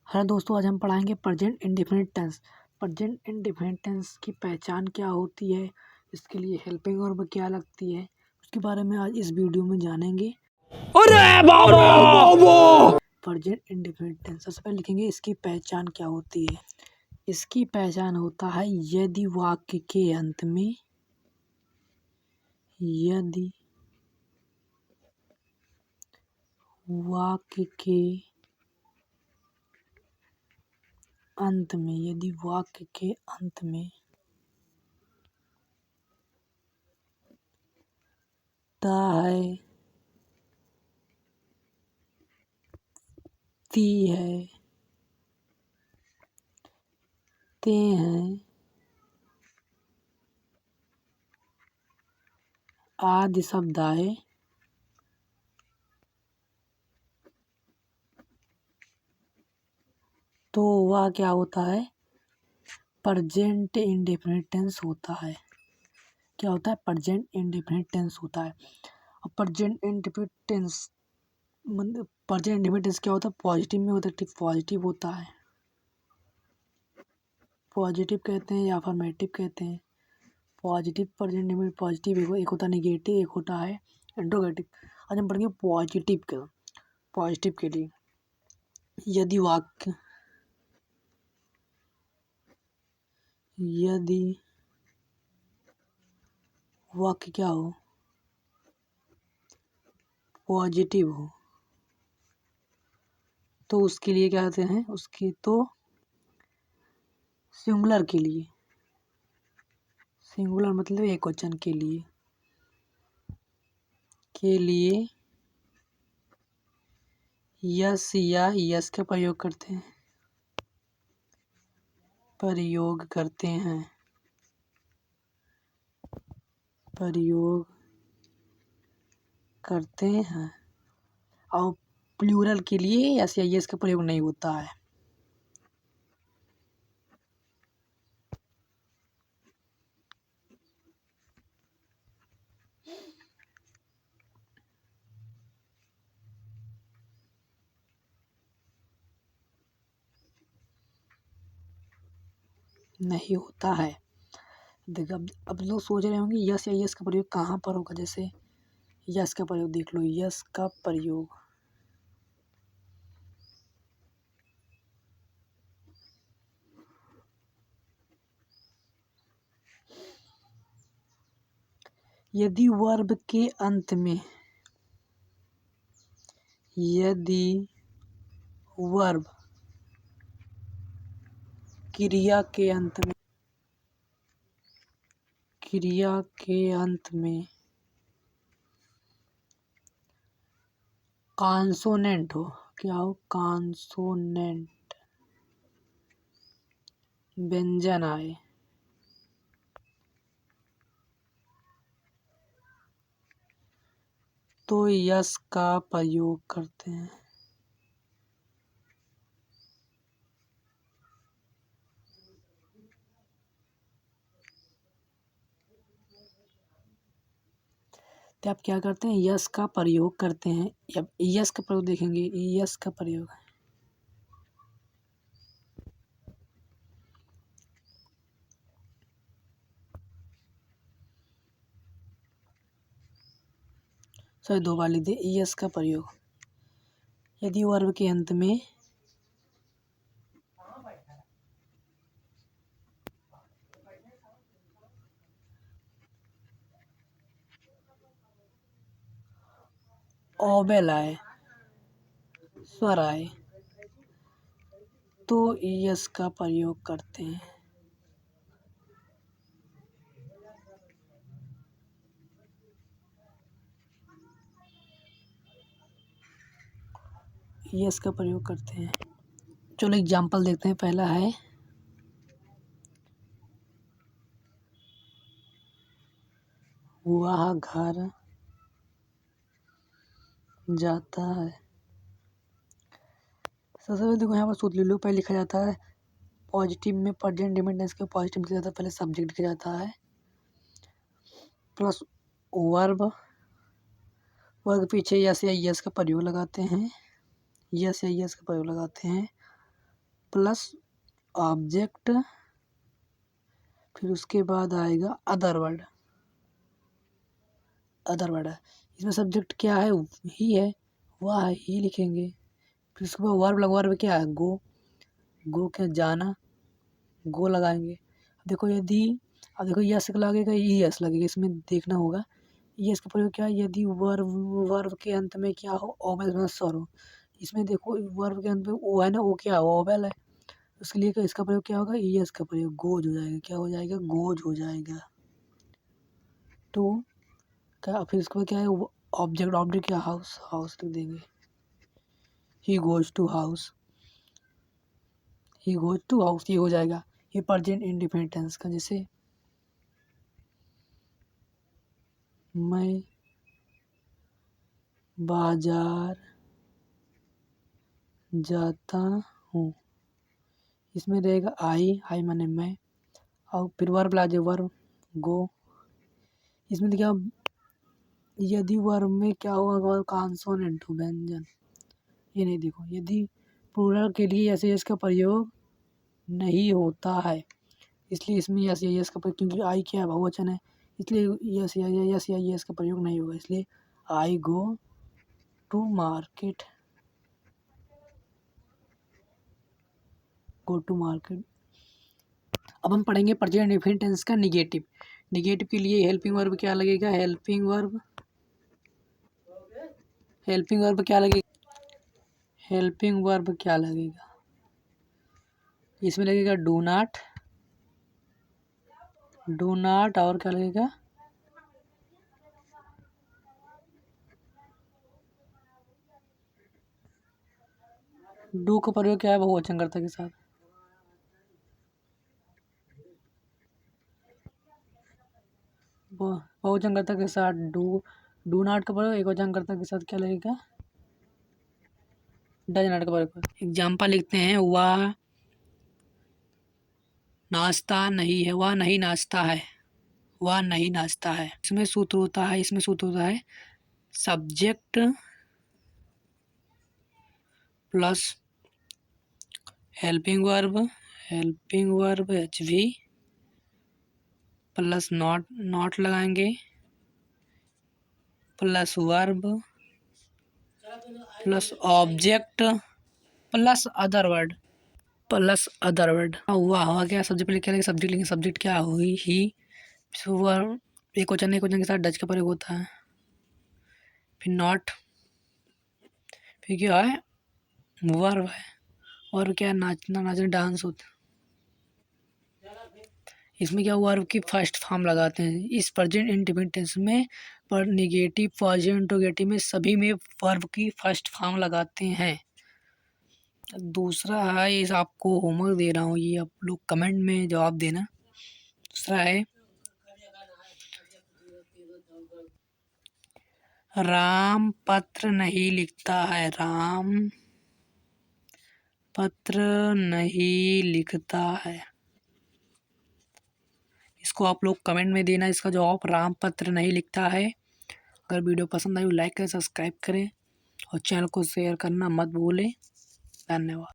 Hello दोस्तों, आज हम पढ़ाएंगे present indefinite tense. Present indefinite tense की पहचान क्या होती है, इसके लिए हेल्पिंग वर्ब क्या लगती है, उसके बारे में आज इस वीडियो में जानेंगे। अरे बाबा! प्रेजेंट इंडेफिनिट टेंस सबसे पहले लिखेंगे इसकी पहचान क्या होती है। इसकी पहचान होता है यदि वाक्य के अंत में यदि वाक्य के अंत में ता है, ती है, ते हैं आदि शब्द आए तो वह क्या होता है, प्रेजेंट इंडेफिनिट टेंस होता है। क्या होता है? प्रेजेंट इंडेफिनिट टेंस होता है। और प्रेजेंट इंडेफिनिट टेंस मतलब प्रेजेंट इंडेफिनिट टेंस क्या होता है? पॉजिटिव में होता है। ठीक, पॉजिटिव होता है। पॉजिटिव कहते हैं या अफर्मेटिव कहते हैं। पॉजिटिव प्रेजेंट इंडेफिनिट पॉजिटिव एक होता है नेगेटिव, एक होता है इंट्रोगेटिव। आज हम पढ़ेंगे पॉजिटिव का। पॉजिटिव के लिए यदि वाक्य क्या हो, पॉजिटिव हो, तो उसके लिए क्या कहते हैं, उसके तो सिंगुलर के लिए, सिंगुलर मतलब एक वचन के लिए यस या यस का प्रयोग करते हैं, प्रयोग करते हैं। और प्लूरल के लिए यस या यस का प्रयोग नहीं होता है। नहीं होता है। देखो, अब लोग सोच रहे होंगे यस या यस का प्रयोग कहाँ पर होगा। जैसे यस का प्रयोग देख लो, यस का प्रयोग यदि वर्ब के अंत में, यदि वर्ब क्रिया के अंत में कॉन्सोनेंट हो, क्या हो, कॉन्सोनेंट व्यंजन आए, तो यस का प्रयोग करते हैं। तो आप क्या करते हैं, यस का प्रयोग करते हैं। अब यस का प्रयोग देखेंगे, यस का प्रयोग दो बार लिख दे, यस का प्रयोग यदि वर्ब के अंत में ओवेल आए, स्वर आए, तो यस का प्रयोग करते हैं। यस का प्रयोग करते हैं। चलो एग्जाम्पल देखते हैं। पहला है वह घर जाता है। सबसे पहले देखो, यहाँ पर सूत्र ले लो। पहले लिखा जाता है पॉजिटिव में, प्रेजेंट इंडेफिनिट टेंस के पॉजिटिव लिखा जाता है, पहले सब्जेक्ट लिखा जाता है प्लस वर्ब पीछे यस या यस का प्रयोग लगाते हैं, यस या यस का प्रयोग लगाते हैं, प्लस ऑब्जेक्ट, फिर उसके बाद आएगा अदर वर्ड। इसमें सब्जेक्ट क्या है, ही है, वह है, ही लिखेंगे। फिर उसके बाद वर्ब लगा, वर्ब क्या है, गो। गो क्या, जाना, गो लगाएंगे। देखो यदि, अब देखो यस लगेगा, ई यस लगेगा, इसमें देखना होगा यस का प्रयोग क्या है, यदि वर्ब के अंत में क्या हो, ओवेल में स्वर हो। इसमें देखो वर्ब के अंत में ओ है ना, ओ क्या है, ओवेल है, उसके लिए इसका प्रयोग क्या होगा, ई एस का प्रयोग, गोज हो जाएगा। क्या हो जाएगा, गोज हो जाएगा। तो क्या, फिर इसके बाद क्या है, ऑब्जेक्ट, ऑब्जेक्ट क्या, हाउस, हाउस लिख देंगे। He goes to house, he goes to house, ये हो जाएगा। ये प्रेजेंट इंडेफिनिट टेंस का, जैसे मैं बाजार जाता हूँ, इसमें रहेगा आई माने मैं, और फिर वर्ब ला जाए, वर्ब गो। इसमें क्या, यदि वर्ब में क्या होगा, कॉन्सोनेंट हो, व्यंजन। ये नहीं, देखो यदि प्लूरल के लिए यस यस का प्रयोग नहीं होता है, इसलिए इसमें यस या यस का प्रयोग, क्योंकि आई क्या है, बहुवचन है, इसलिए यस या यस का प्रयोग नहीं होगा। इसलिए I go to market, go to market. अब हम पढ़ेंगे प्रेजेंट इंडेफिनिट टेंस का निगेटिव। निगेटिव के लिए हेल्पिंग वर्ब क्या लगेगा, हेल्पिंग वर्ब क्या लगेगा, हेल्पिंग वर्ब क्या लगेगा, इसमें लगेगा डू नॉट, और क्या लगेगा, डू का प्रयोग क्या है, बहुवचन कर्ता के साथ। बहुवचन कर्ता के साथ डू नॉट का प्रयोग एकवचन कर्ता के साथ क्या लगेगा, डज नॉट का प्रयोग। एग्जाम्पल लिखते हैं, वह नाश्ता नहीं है, वह नहीं नाश्ता है, वह नहीं नाश्ता है। इसमें सूत्र होता है subject plus helping verb H V plus not लगाएंगे, plus verb plus object plus other word, हुआ क्या, सब्जेक्ट लिख क्या, सब्जेक्ट क्या हुई, ही। वर्ब एक वचन के साथ डच का प्रयोग होता है, फिर नॉट, फिर क्या है, वर्ब है, और क्या, नाचना डांस होता है। इसमें क्या, वर्ब की फर्स्ट फॉर्म लगाते हैं इस प्रेजेंट इंडेफिनिट टेंस में, पर निगेटिव, पॉजिटिव, इंट्रोगेटिव में सभी में वर्ब की फर्स्ट फॉर्म लगाते हैं। दूसरा है, इस आपको होमवर्क दे रहा हूँ, ये आप लोग कमेंट में जवाब देना। दूसरा है, राम पत्र नहीं लिखता है, राम पत्र नहीं लिखता है। इसको आप लोग कमेंट में देना, इसका जवाब राम पत्र नहीं लिखता है। अगर वीडियो पसंद आई लाइक करें, सब्सक्राइब करें और चैनल को शेयर करना मत भूलें। धन्यवाद।